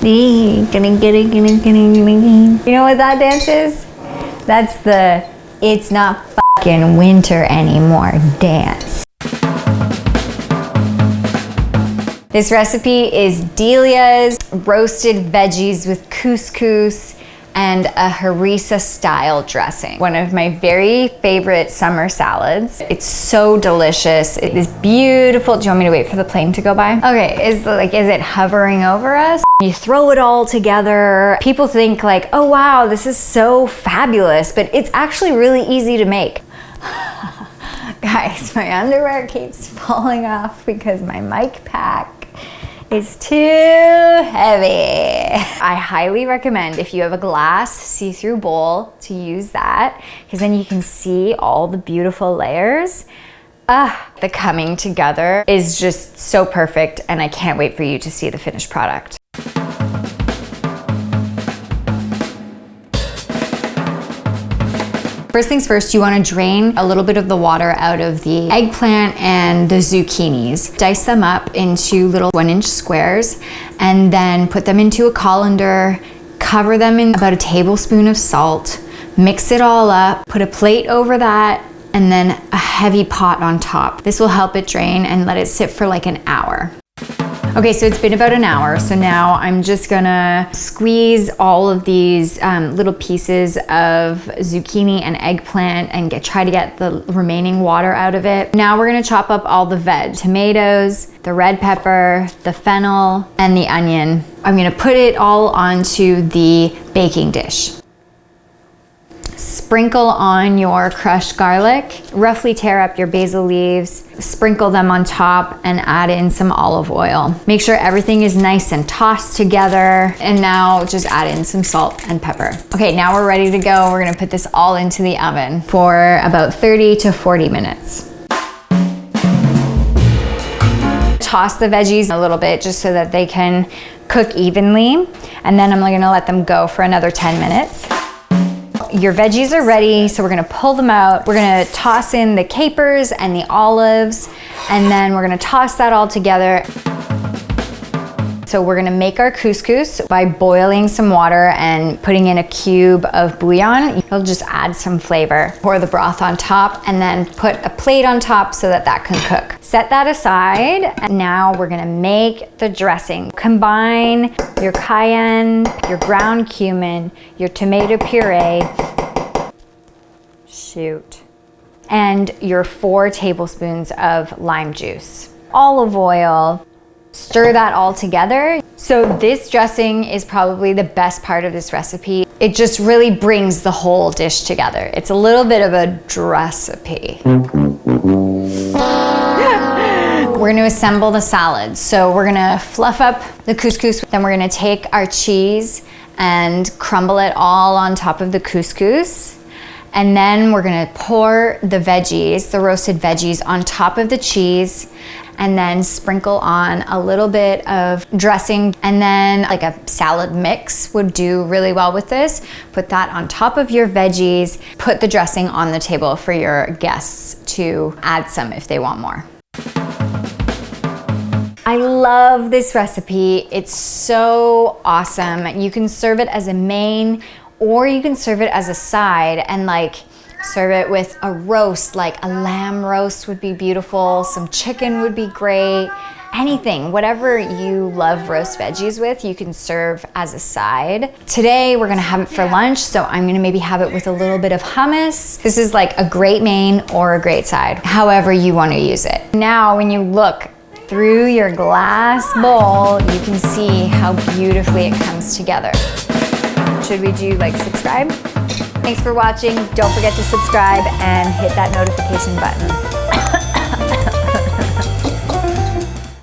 You know what that dance is? That's the "it's not fucking winter anymore" dance. This recipe is Delia's roasted veggies with couscous and a harissa-style dressing. One of my very favorite summer salads. It's so delicious. It is beautiful. Do you want me to wait for the plane to go by? Okay, is it hovering over us? You throw it all together. People think like, oh wow, this is so fabulous, but it's actually really easy to make. Guys, my underwear keeps falling off because my mic pack is too heavy. I highly recommend, if you have a glass see-through bowl, to use that, because then you can see all the beautiful layers. The coming together is just so perfect, and I can't wait for you to see the finished product. First things first, you want to drain a little bit of the water out of the eggplant and the zucchinis. Dice them up into little 1-inch squares and then put them into a colander, cover them in about a tablespoon of salt, mix it all up, put a plate over that, and then a heavy pot on top. This will help it drain and let it sit for like an hour. Okay, so it's been about an hour, so now I'm just gonna squeeze all of these little pieces of zucchini and eggplant and try to get the remaining water out of it. Now we're gonna chop up all the veg, tomatoes, the red pepper, the fennel, and the onion. I'm gonna put it all onto the baking dish. Sprinkle on your crushed garlic, roughly tear up your basil leaves, sprinkle them on top, and add in some olive oil. Make sure everything is nice and tossed together, and now just add in some salt and pepper. Okay, now we're ready to go. We're gonna put this all into the oven for about 30 to 40 minutes. Toss the veggies a little bit just so that they can cook evenly, and then I'm gonna let them go for another 10 minutes. Your veggies are ready, so we're gonna pull them out. We're gonna toss in the capers and the olives, and then we're gonna toss that all together. So we're gonna make our couscous by boiling some water and putting in a cube of bouillon. It'll just add some flavor. Pour the broth on top and then put a plate on top so that that can cook. Set that aside, and now we're gonna make the dressing. Combine your cayenne, your ground cumin, your tomato puree, and your 4 tablespoons of lime juice. Olive oil. Stir that all together. So this dressing is probably the best part of this recipe. It just really brings the whole dish together. It's a little bit of a dress-apy. We're gonna assemble the salad. So we're gonna fluff up the couscous, then we're gonna take our cheese and crumble it all on top of the couscous. And then we're gonna pour the veggies, the roasted veggies, on top of the cheese, and then sprinkle on a little bit of dressing, and then like a salad mix would do really well with this. Put that on top of your veggies, put the dressing on the table for your guests to add some if they want more. I love this recipe. It's so awesome. You can serve it as a main, or you can serve it as a side and like serve it with a roast, like a lamb roast would be beautiful, some chicken would be great, anything, whatever you love roast veggies with, you can serve as a side. Today we're gonna have it for lunch, so I'm gonna maybe have it with a little bit of hummus. This is like a great main or a great side, however you wanna use it. Now when you look through your glass bowl, you can see how beautifully it comes together. Should we do like subscribe? Thanks for watching. Don't forget to subscribe and hit that notification button.